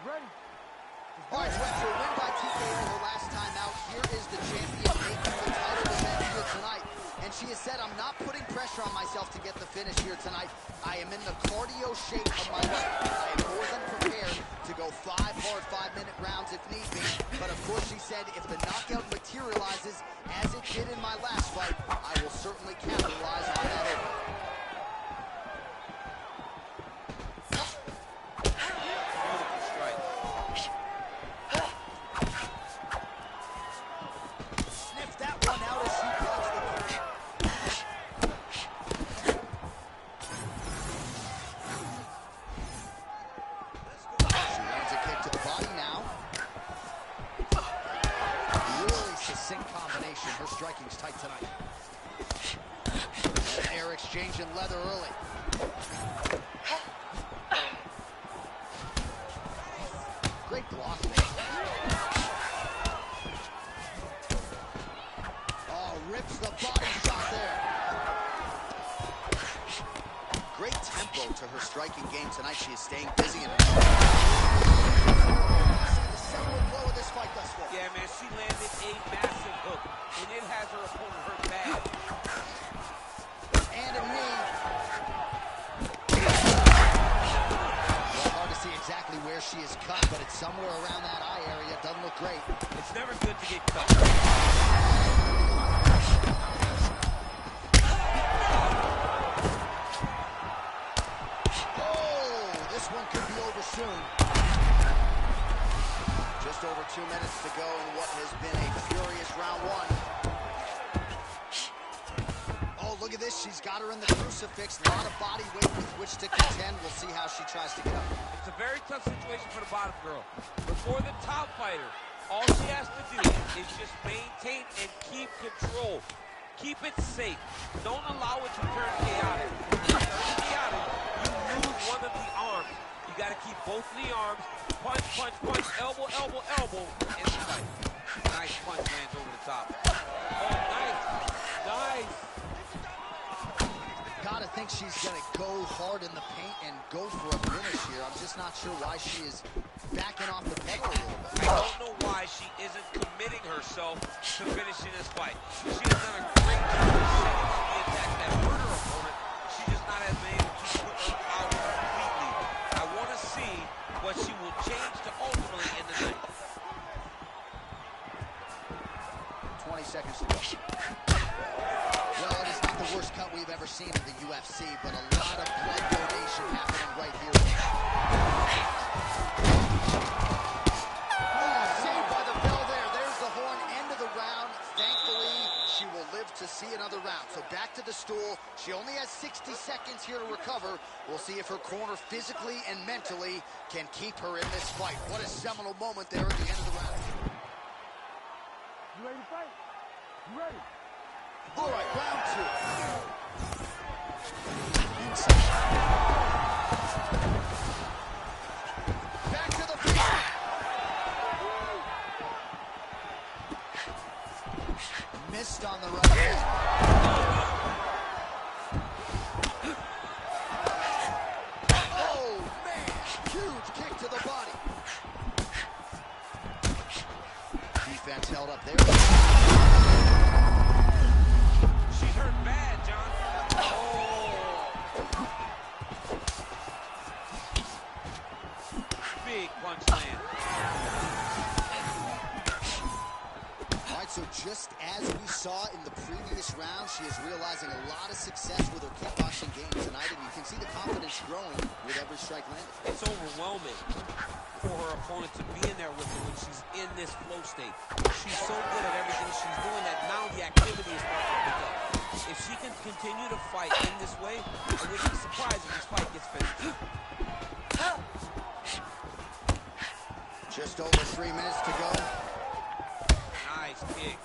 All right, so after a win by TKO her last time out, here is the champion making the title defense here tonight. And she has said, I'm not putting pressure on myself to get the finish here tonight. I am in the cardio shape of my life. I am more than prepared to go 5 hard 5-minute rounds if need be. But of course, she said, if the knockout materializes as it did in my last fight, I will certainly capitalize on that opening. Her striking's tight tonight. And they're exchanging leather early. Great block there. Oh, rips the body shot there. Great tempo to her striking game tonight. She is staying busy in her blow of this fight thus far. Yeah, man, she landed a massive hook, and it has her opponent hurt bad. And a knee. Well, hard to see exactly where she is cut, but it's somewhere around that eye area. Doesn't look great. It's never good to get cut. Oh, this one could be over soon. Just over 2 minutes to go in what has been a furious round one. Oh, look at this. She's got her in the crucifix. A lot of body weight with which to contend. We'll see how she tries to get up. It's a very tough situation for the bottom girl. But for the top fighter, all she has to do is just maintain and keep control. Keep it safe. Don't allow it to turn chaotic. When it turns chaotic, you lose one of the arms. You got to keep both of the arms. Punch, punch, punch, elbow, elbow, elbow, and fight. Nice punch lands over the top. Oh, nice. Nice. Gotta think she's gonna go hard in the paint and go for a finish here. I'm just not sure why she is backing off the pedal a little bit. I don't know why she isn't committing herself to finishing this fight. She has done a great job of setting up the attack that hurt her opponent. She just not has been able to put her out completely. I want to see what she will change to ultimately end the night. 20 seconds to go. Well, it is not the worst cut we've ever seen in the UFC, but a lot of blood donation happening right here. Oh, saved by the bell there. There's the horn, end of the round. Thankfully, she will live to see another round. So back to the stool. She only has 60 seconds here to recover. We'll see if her corner physically and mentally can keep her in this fight. What a seminal moment there at the end of the round. You ready to fight? You ready? All right, round 2. Back to the feet. Missed on the right. Oh, man. Huge kick to the body. Defense held up there. She's hurt bad, John. Oh. Big punch land. All right, so just as we saw in the previous round, she is realizing a lot of success with her kickboxing game tonight, and you can see the confidence growing with every strike landed. It's overwhelming for her opponent to be in there with her when she's in this flow state. She's so good at everything she's doing that now the activity is starting to pick up. If she can continue to fight in this way, I wouldn't be surprised if this fight gets finished. Just over 3 minutes to go. Nice kick.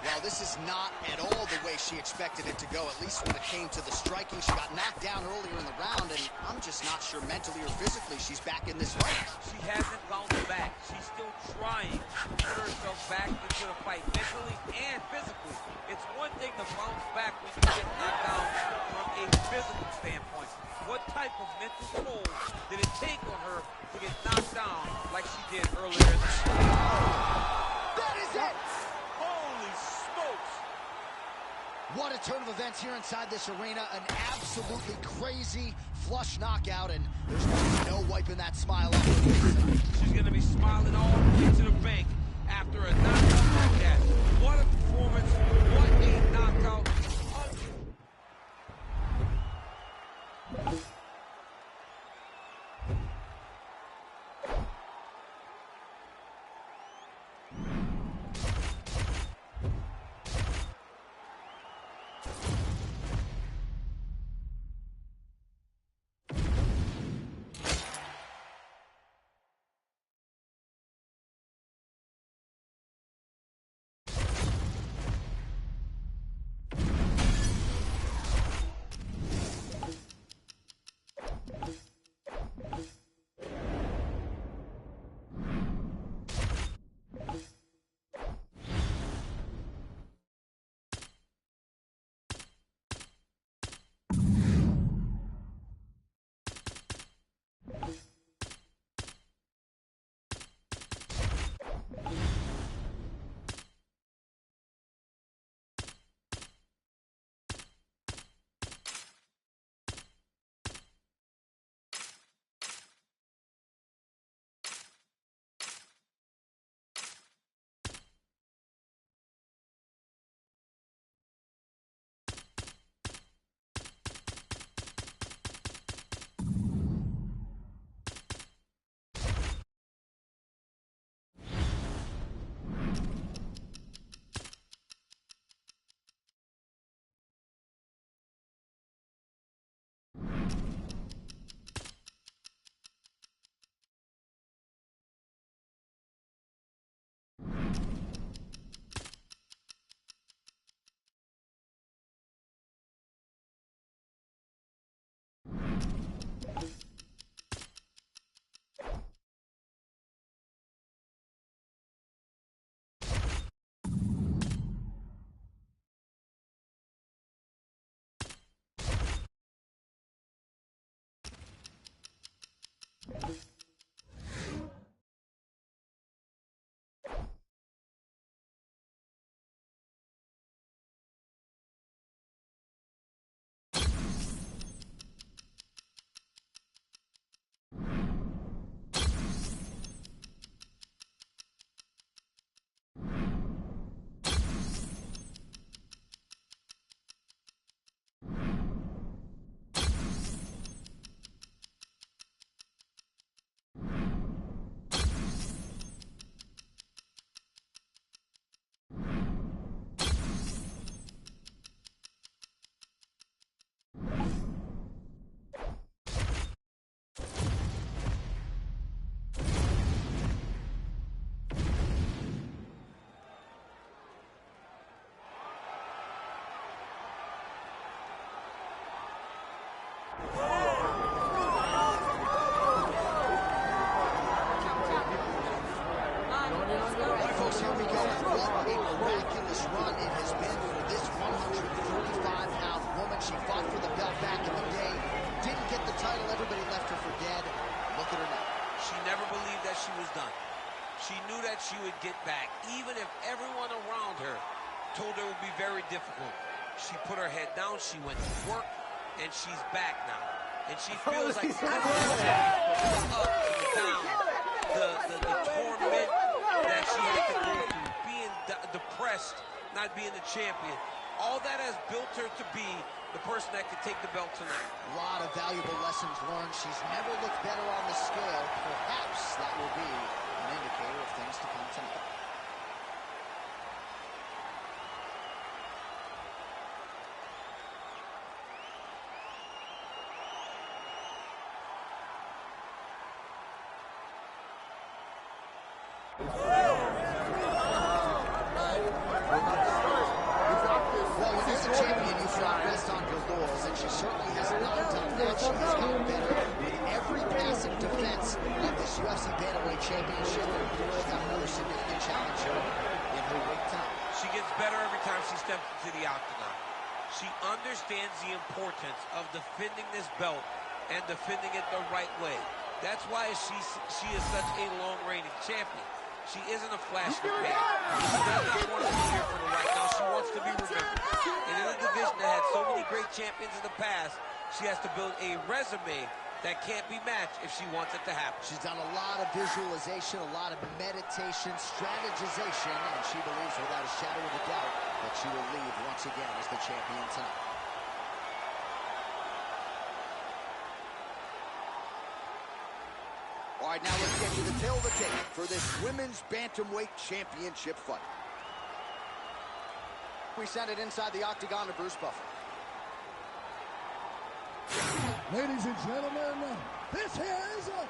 Well, this is not at all the way she expected it to go, at least when it came to the striking. She got knocked down earlier in the round, and I'm just not sure mentally or physically she's back in this fight. She hasn't bounced back. She's still trying to put herself back into the fight, mentally and physically. It's one thing to bounce back when you get knocked down from a physical standpoint. What type of mental toll did it take on her to get knocked down like she did earlier in the fight? That is it! Holy smokes! What a turn of events here inside this arena. An absolutely crazy flush knockout, and there's no wiping that smile off her face. She's going to be smiling all the way to the bank after a knockout like that. What a performance. What a knockout. She knew that she would get back, even if everyone around her told her it would be very difficult. She put her head down, she went to work, and she's back now. And she feels like the up and down, the torment that she had to go through, being depressed, not being the champion. All that has built her to be the person that could take the belt tonight. A lot of valuable lessons learned. She's never looked better on the scale. Perhaps that will be an indicator of things to come tonight. Well, when you're the steps into the octagon. She understands the importance of defending this belt and defending it the right way. That's why she is such a long-reigning champion. She isn't a flash in the pan. She does not want to be here for the right now. She wants to be remembered. And in a division that had so many great champions in the past, she has to build a resume that can't be matched if she wants it to happen. She's done a lot of visualization, a lot of meditation, strategization, and she believes without a shadow of a doubt that she will leave once again as the champion tonight. All right, now let's get you the tail of the tape for this women's bantamweight championship fight. We send it inside the octagon to Bruce Buffer. Ladies and gentlemen, this is the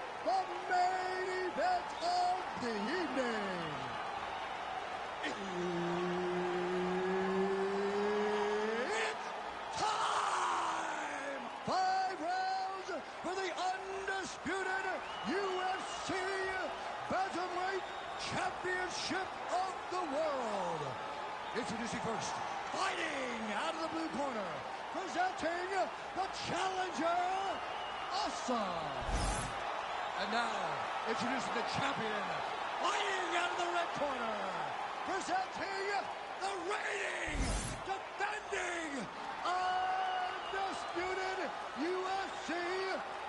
main event of the evening. It's time! 5 rounds for the undisputed UFC Bantamweight Championship of the world. Introducing first, fighting out of the blue corner, presenting the challenger, Awesome. And now, introducing the champion, fighting out of the red corner, presenting the reigning, defending, undisputed UFC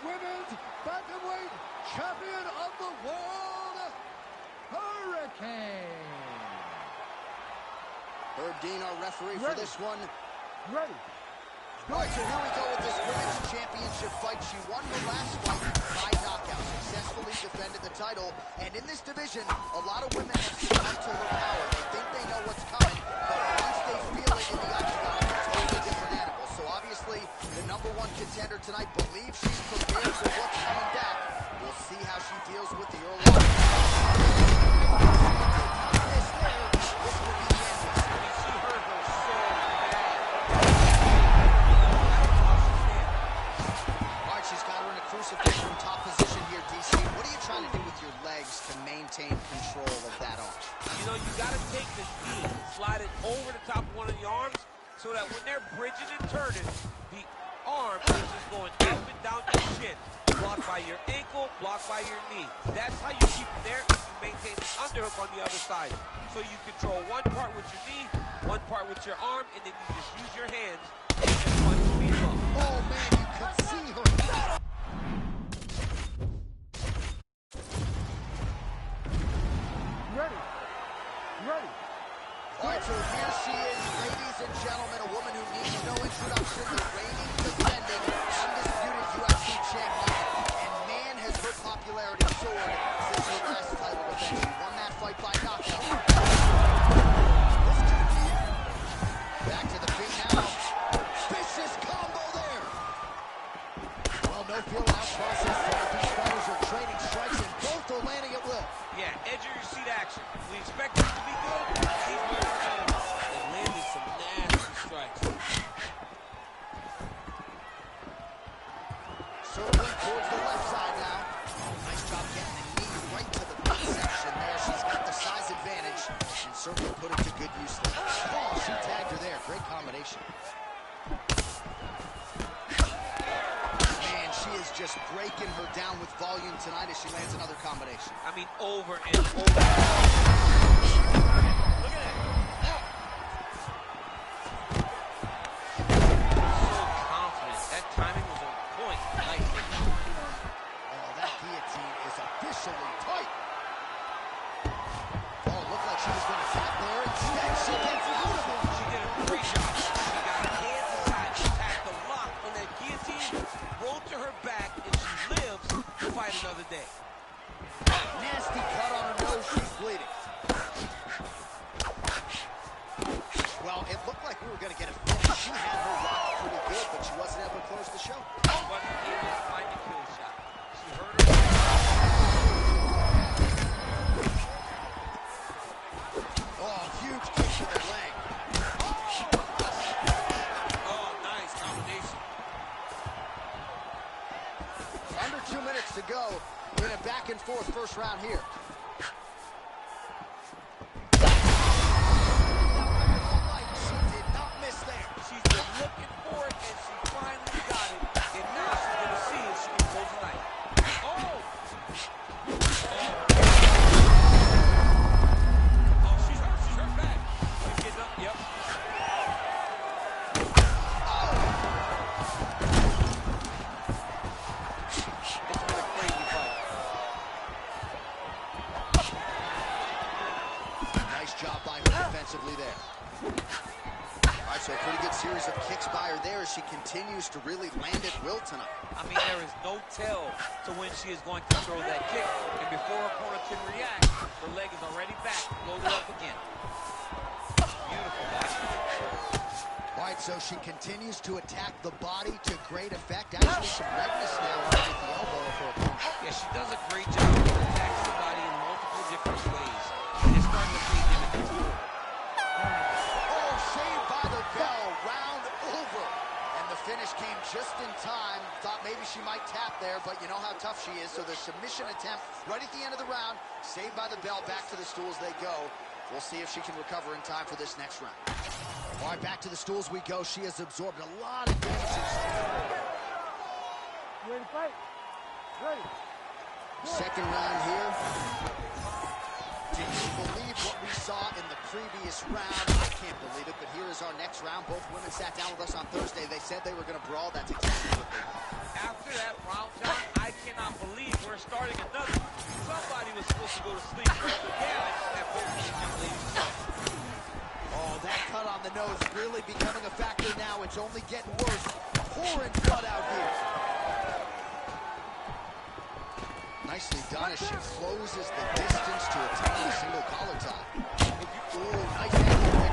Women's Bantamweight Champion of the World, Hurricane. Herb Dean, our referee for this one. Ready. All right, so here we go with this women's championship fight. She won the last fight by knockout, successfully defended the title. And in this division, a lot of women have succumbed to her power. They think they know what's coming, but once they feel it in the octagon, it's a totally different animal. So obviously, the #1 contender tonight believes she's prepared for what's coming back. We'll see how she deals with the early on. This will be the end. She hurt her so bad. All right, she's got her in a crucifix from top position here, DC. What are you trying to do with your legs to maintain control of that arm? You know, you got to take the knee, slide it over the top of one of the arms, so that when they're bridging and turning, the arm is just going up and down your shin. Blocked by your ankle, blocked by your knee. That's how you keep it there. You maintain the underhook on the other side. So you control one part with your knee, one part with your arm, and then you just use your hands and just punch speed up. Oh, man, you could see her. Ready. Ready. All right, so here she is, ladies and gentlemen, a woman who needs no introduction, the reigning, defending, undisputed UFC champion. And man, has her popularity soared since her last title defense. She won that fight by knockout. This could be it. Back to the feet now. Vicious combo there. Well, no feeling out process. These fighters are trading strikes, and both are landing at will. Yeah, edge of your seat action. We expect it to be good. These boys have landed some nasty strikes. Circling towards the left side now. Nice job getting the knee right to the midsection there. She's got the size advantage and certainly put it to good use there. Oh, she tagged her there. Great combination. Man, she is just breaking her down with volume tonight as she lands another combination. I mean, over and over. Look at it. So confident. That timing was on point. Nice. Oh, that guillotine is officially tight. Oh, it looked like she was going to tap there. Instead, she gets out of it. She did a great job. She got her hands inside. She tapped the lock on that guillotine, rolled to her back, and she lives to fight another day. Nasty cut on her nose. She's bleeding. Well, it looked like we were going to get a finish. She had her locked pretty good, but she wasn't able to close the show. She wasn't able to find the kill shot. She hurt her. Oh, huge kick to the leg. Oh, nice combination. Under 2 minutes to go in a back-and-forth first round here. She did Nice job by her defensively there. All right, so a pretty good series of kicks by her there as she continues to really land at will tonight. I mean, there is no tell to when she is going to throw that kick. And before her opponent can react, her leg is already back, loaded up again. Beautiful back. All right, so she continues to attack the body to great effect. Actually, some redness now underneath the elbow of her opponent. Yeah, she does a great job of attacking the body in multiple different ways. And it's starting to pay dividends. Oh, saved by the bell, round over. And the finish came just in time. Thought maybe she might tap there, but you know how tough she is. So the submission attempt right at the end of the round, saved by the bell, back to the stools they go. We'll see if she can recover in time for this next round. All right, back to the stools we go. She has absorbed a lot of damage. You ready to fight? Ready. Second round here. Did you believe what we saw in the previous round? I can't believe it, but here is our next round. Both women sat down with us on Thursday. They said they were going to brawl. That's exactly what they did. After that round, John, I cannot believe we're starting another. Somebody was supposed to go to sleep. Yeah, that both young ladies. Oh, that cut on the nose really becoming a factor now. It's only getting worse. Pouring blood out here. Nicely done as she closes the distance to attain a single collar tie. Ooh, nice ankle kick.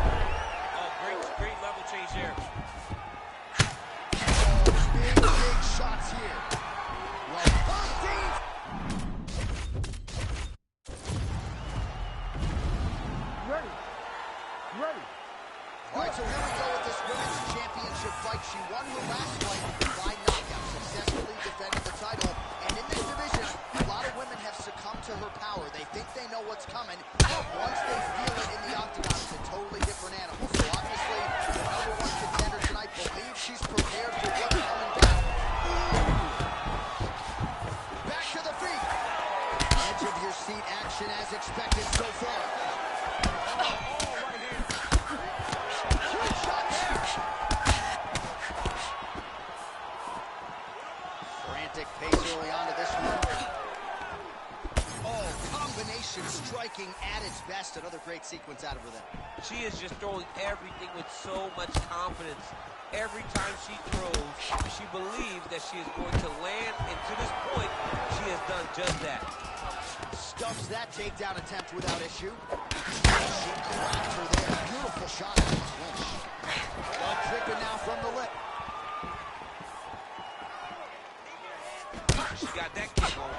Oh, great level change there. Big shots here. Well, Bo3. Ready. All right, so here we go with this women's championship fight. She won her last fight by knockout, successfully defending the title. And in this division, a lot of women have succumbed to her power. They think they know what's coming, but once they feel it in the octagon, it's a totally different animal. So obviously, the number one contender tonight believes she's prepared for what's coming back. Back to the feet. Edge of your seat action as expected so far. Frantic pace early on to this one. Oh, combination striking at its best. Another great sequence out of her then. She is just throwing everything with so much confidence. Every time she throws, she believes that she is going to land, and to this point, she has done just that. Stuffs that takedown attempt without issue. She cracked her there. Beautiful shot out of the clinch. Blood dripping now from the lip. She got that kick on.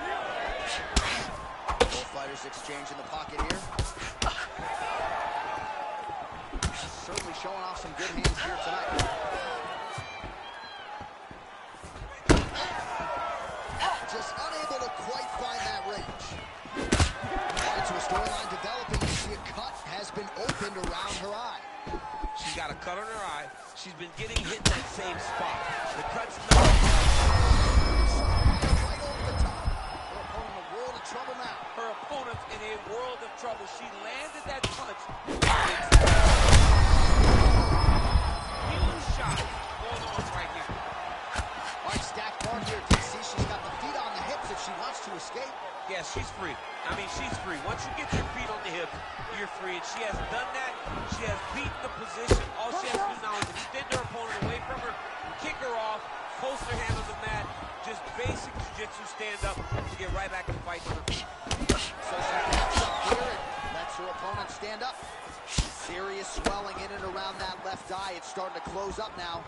Both fighters exchange in the pocket here. Certainly showing off some good hands here tonight. Just unable to quite find that range. All right, so a storyline developing. You see a cut has been opened around her eye. She's got a cut on her eye. She's been getting hit in that same spot. The cut's not. Right over the top. Her opponent in a world of trouble now. Her opponent's in a world of trouble. She landed that punch. Huge shot going on right here. All right, stacked guard here. You see she's got the feet on the hips if she wants to escape. Yeah, she's free. I mean, she's free. Once you get your feet on the hips, you're free. And she has done that. She has beaten the position. All she has to do now is extend her opponent away from her, kick her off, post her hand on the mat. Just basic jiu-jitsu stand-up to get right back and fight on her feet. So she backs up here and lets her opponent stand up. Serious swelling in and around that left eye. It's starting to close up now.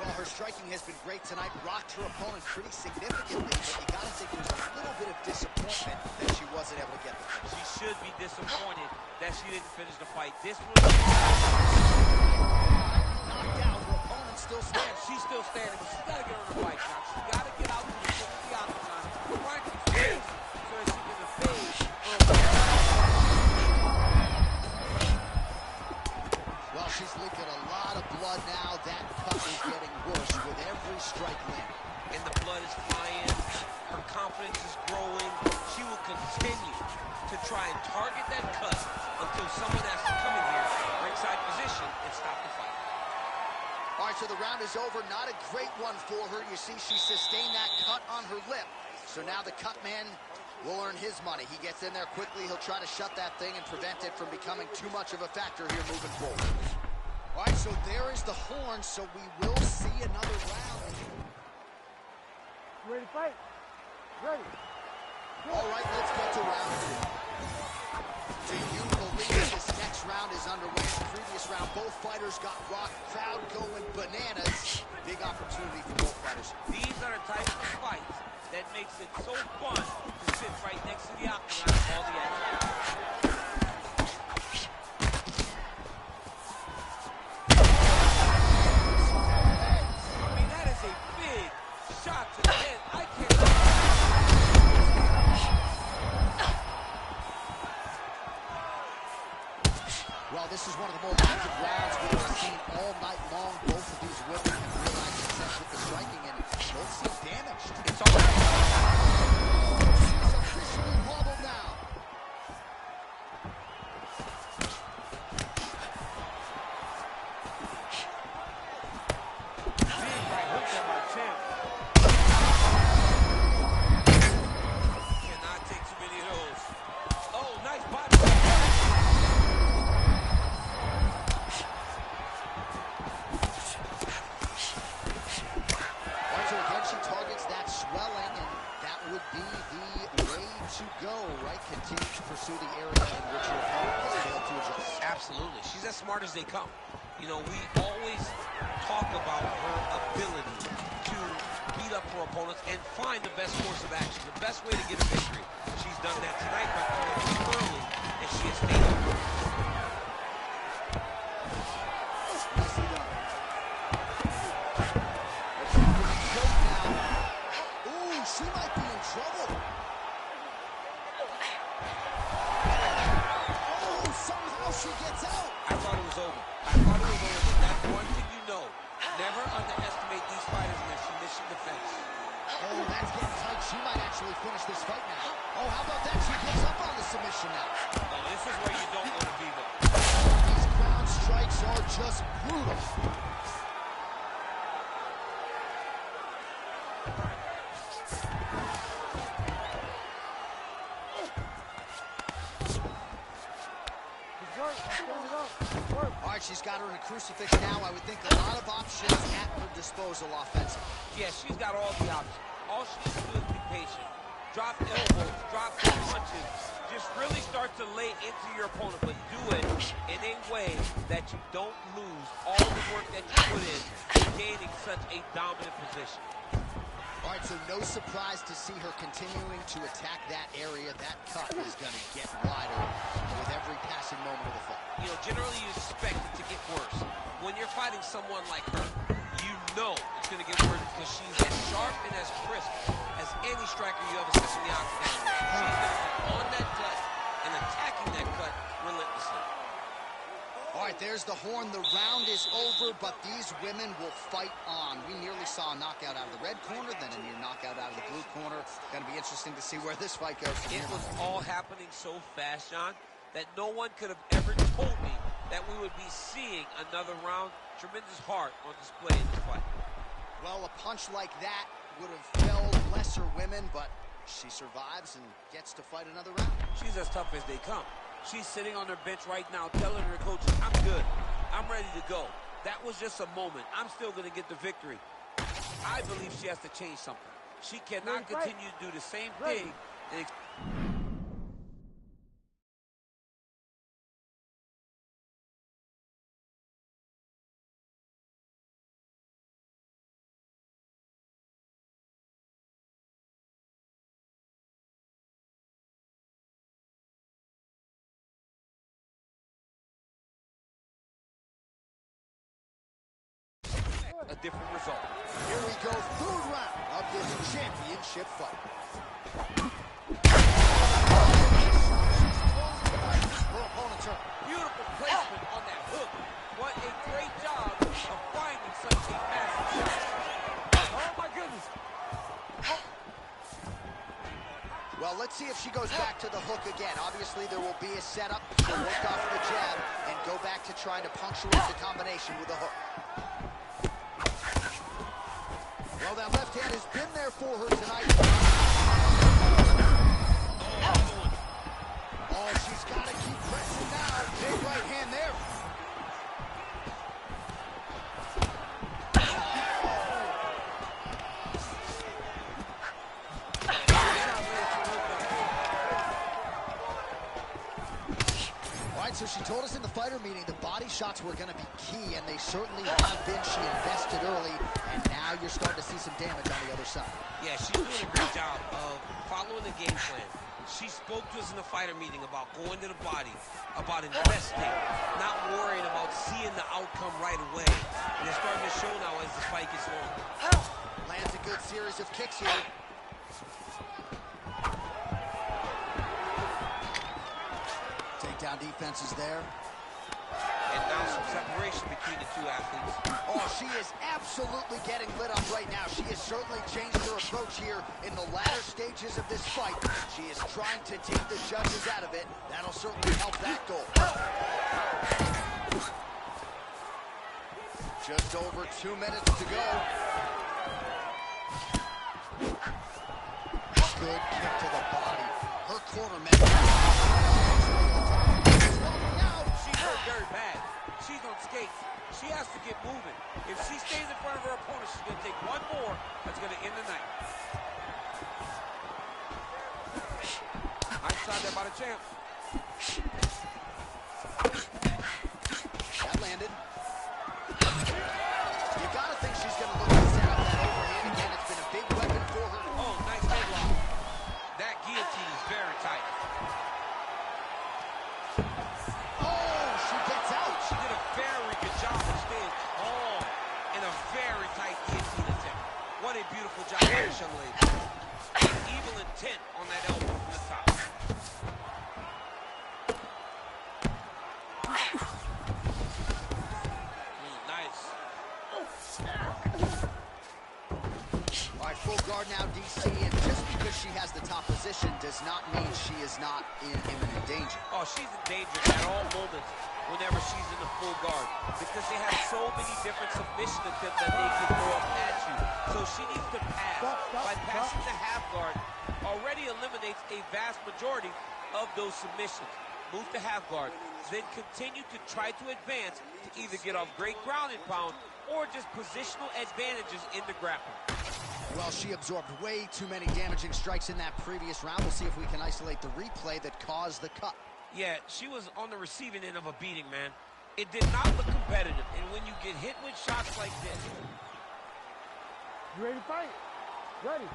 Well, her striking has been great tonight. Rocked her opponent pretty significantly, but you gotta think there's a little bit of disappointment that she wasn't able to get the finish. She should be disappointed that she didn't finish the fight. This was knocked out. Her opponent still stands. she's still standing, but she's got to get on the fight now. She's got to get out to the octagon, trying to face so that she can evade her opponent. Well, she's leaking a lot of blood now. That cut is getting worse with every strike landing. And the blood is flying. Her confidence is growing. She will continue to try and target that cut until someone has to come in here, ringside position, and stop the fight. All right, so the round is over. Not a great one for her. You see, she sustained that cut on her lip. So now the cut man will earn his money. He gets in there quickly. He'll try to shut that thing and prevent it from becoming too much of a factor here moving forward. All right, so there is the horn, so we will see another round. Ready to fight? Ready. All right, let's get to round 2. Do you believe this next round is underway? In the previous round, both fighters got rocked. Crowd going bananas. Big opportunity for both fighters. These are the types of fights that makes it so fun to sit right next to the octagon and all the action. I mean, that is a big shot to the head. I cannot. Well, this is one of the more active rounds we have seen all night long. Both of these women have realized success with the striking, and both seem damaged. It's all right. She's officially wobbled now. Big right hook on my chin. Cannot take too many of those. Oh, nice body. So again, she targets that swelling, and that would be the way to go, right? Continue to pursue the area in which your opponent has failed to adjust. Absolutely. She's as smart as they come. You know, we always talk about her ability to beat up her opponents and find the best course of action, the best way to get a victory. She's done that tonight by playing early, and she has stayed up. She might be in trouble. Oh, somehow she gets out. I thought it was over. I thought it was over. That's one thing you know. Never underestimate these fighters in their submission defense. Oh, that's getting tight. She might actually finish this fight now. Oh, how about that? She gives up on the submission now. Now, this is where you don't want to be, though. These ground strikes are just brutal. All right, she's got her in a crucifix now. I would think a lot of options at her disposal offensively. Yeah, she's got all the options. All she needs to do is be patient. Drop elbows, drop punches. Just really start to lay into your opponent, but do it in a way that you don't lose all the work that you put in gaining such a dominant position. All right, so no surprise to see her continuing to attack that area. That cut is going to get wider with every passing moment of the fight. You know, generally you expect it to get worse. When you're fighting someone like her, you know it's going to get worse because she's as sharp and as crisp as any striker you ever see in the octagon. She's going to be on that cut and attacking that cut relentlessly. All right, there's the horn. The round is over, but these women will fight on. We nearly saw a knockout out of the red corner, then a near knockout out of the blue corner. Going to be interesting to see where this fight goes. It was all happening so fast, John, that no one could have ever told me that we would be seeing another round. Tremendous heart on display in this fight. Well, a punch like that would have felled lesser women, but she survives and gets to fight another round. She's as tough as they come. She's sitting on her bench right now telling her coaches, I'm good. I'm ready to go. That was just a moment. I'm still going to get the victory. I believe she has to change something. She cannot continue to do the same thing. A different result. Here we go, third round of this championship fight. Beautiful placement on that hook. What a great job of finding such a massive shot. Oh my goodness. Well, let's see if she goes back to the hook again. Obviously, there will be a setup. She'll work off the jab and go back to trying to punctuate the combination with a hook. Well, that left hand has been there for her tonight. Oh, she's got to keep pressing now. Big right hand there. So she told us in the fighter meeting the body shots were going to be key, and they certainly have been. She invested early, and now you're starting to see some damage on the other side. Yeah, she's doing a great job of following the game plan. She spoke to us in the fighter meeting about going to the body, about investing, not worrying about seeing the outcome right away. And it's starting to show now as the fight gets longer. Lands a good series of kicks here. Takedown defense is there. And now some separation between the two athletes. Oh, she is absolutely getting lit up right now. She has certainly changed her approach here in the latter stages of this fight. She is trying to take the judges out of it. That'll certainly help that goal. Just over 2 minutes to go. Good kick to the body. Her corner man. She's hurt very bad. She's on skates. She has to get moving. If she stays in front of her opponent, she's going to take one more. That's going to end the night. Nice shot there by the champ. That landed. You got to think she's going to look to set up that overhand again. It's been a big weapon for her. Oh, nice headlock. That guillotine is very tight. She gets out. She did a very good job of staying calm in a very tight guillotine attempt. What a beautiful job by this young lady. Evil intent on that elbow from the top. Nice. All right, full guard now, DC, and just because she has the top position does not mean she is not in imminent danger. Oh, she's in danger at all moments whenever she's in the full guard because they have so many different submission attempts that they can throw up at you. So she needs to pass. By passing the half guard already eliminates a vast majority of those submissions. Move to half guard, then continue to try to advance to either get off great ground and pound or just positional advantages in the grappling. Well, she absorbed way too many damaging strikes in that previous round. We'll see if we can isolate the replay that caused the cut. Yeah, she was on the receiving end of a beating, man. It did not look competitive, and when you get hit with shots like this... You ready to fight? Ready.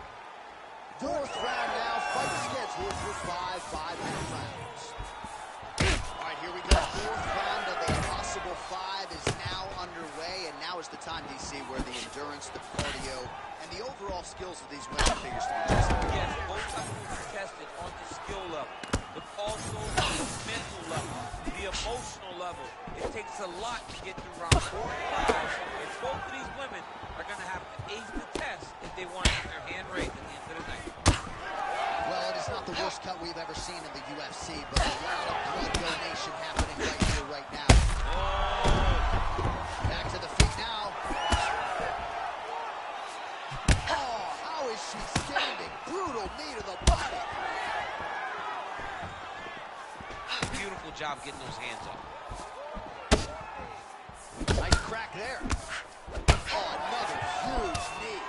Fourth round now. Fight scheduled for 5 5-minute rounds. All right, here we go. Fourth round of a possible 5 is now underway, and now is the time, DC, where the endurance, the cardio, and the overall skills of these women figures to be tested. Yes, both sides are tested on the skill level, but also the mental level, the emotional level. It takes a lot to get through round 4 and 5, and both of these women are going to have to ace the test if they want to get their hand raised at the end of the night. Well, it is not the worst cut we've ever seen in the UFC, but a lot of blood donation happening right here, right now. Oh! Back to the feet now. Oh, how is she standing? Brutal knee to the body. Beautiful job getting those hands up. Nice crack there. Oh, another huge knee.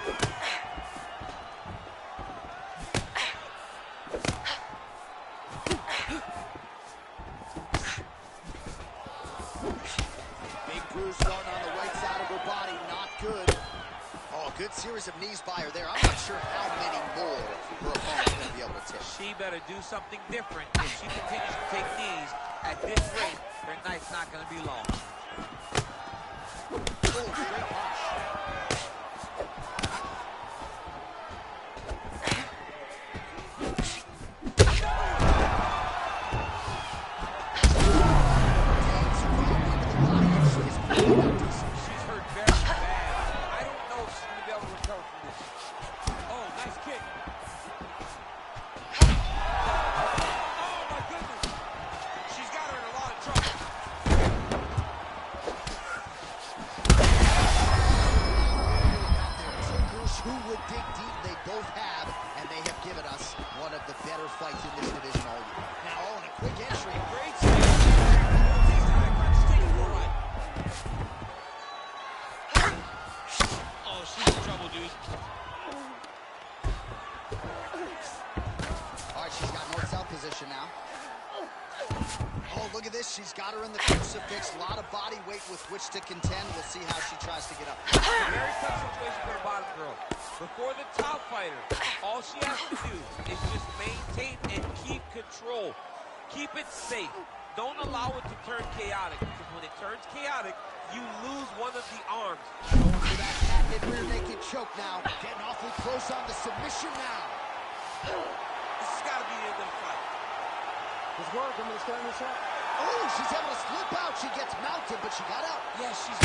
Big bruise starting on the right side of her body. Not good. Oh, good series of knees by her there. I'm not sure how many more her opponent's going to be able to take. She better do something different. If she continues to take knees at this rate, her night's not going to be long. Oh, straight punch. She's hurt very bad. I don't know if she's going to be able to recover from this. Oh, nice kick. Oh, my goodness. She's got her in a lot of trouble. look at this. She's got her in the crucifix. A lot of body weight with which to contend. We'll see how she tries to get up. Very tough situation for the bottom girl. Before the top fighter, all she has to do is just maintain and keep control. Keep it safe. Don't allow it to turn chaotic, because when it turns chaotic, you lose one of the arms. Going for that patented rear naked choke now. Getting awfully close on the submission now. This has got to be the end of the fight. It's work. I'm going to stand this up. Oh, she's able to slip out. She gets mounted, but she got out. Yeah, she's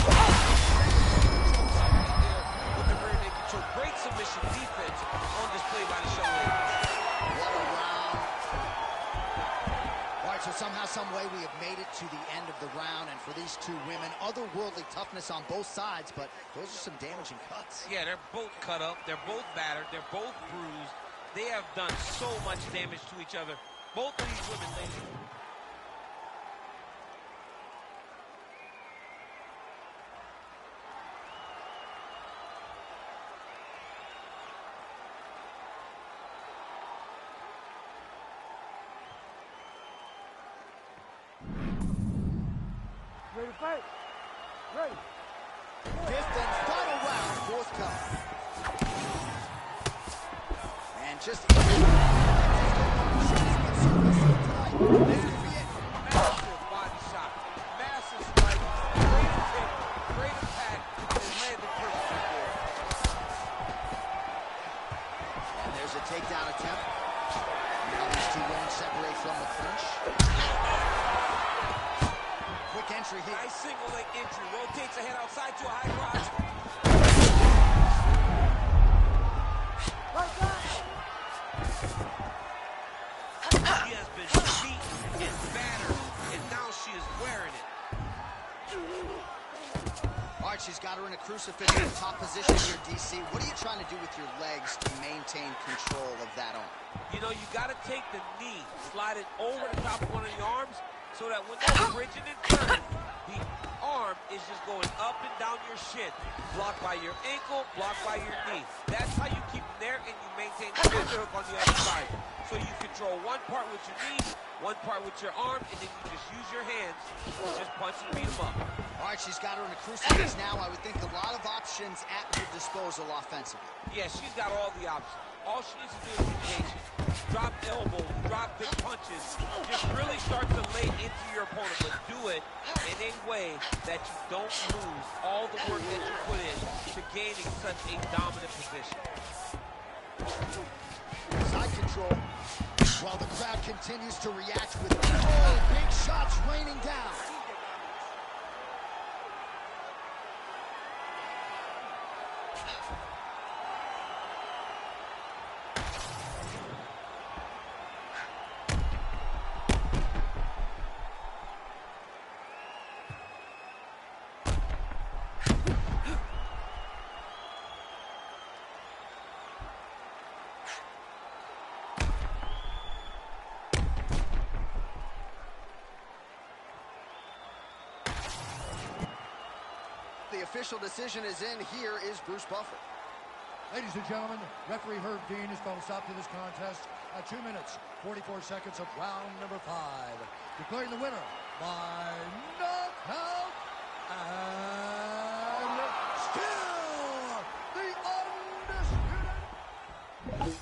with the rear naked choke. Great submission defense on display by the show lady. What a round. All right, so somehow, some way, we have made it to the end of the round. And for these two women, otherworldly toughness on both sides, but those are some damaging cuts. Yeah, they're both cut up. They're both battered. They're both bruised. They have done so much damage to each other. Both of these women, ladies. Ready to fight? Ready. Fifth and final round, forthcoming. And just... Massive body shot. Massive strike. Great kick. Great attack. And landed perfectly there. And there's a takedown attempt. Now these two women separate from the clinch. Quick entry here. Nice single leg entry. Rotates ahead outside to a high cross. Right back. She has been beaten and battered, and now she is wearing it. All right, she's got her in a crucifix in the top position here, DC. What are you trying to do with your legs to maintain control of that arm? You know, you got to take the knee, slide it over the top of one of the arms, so that when they're bridging and turning, the arm is just going up and down your shin. Blocked by your ankle, blocked by your knee. That's how you keep them there, and you maintain the underhook on the other side. So you control one part with your knee, one part with your arm, and then you just use your hands to just punch and beat them up. All right, she's got her in a crucifix now. I would think a lot of options at her disposal offensively. Yeah, she's got all the options. All she needs to do is be patient. Drop elbows, drop big punches. Just really start to lay into your opponent, but do it in a way that you don't lose all the work that you put in to gaining such a dominant position. Side control while the crowd continues to react with big shots raining down. The official decision is in. Here is Bruce Buffer. Ladies and gentlemen, referee Herb Dean has called a stop to this contest at 2 minutes, 44 seconds of round number 5. Declaring the winner by knockout and still the undisputed...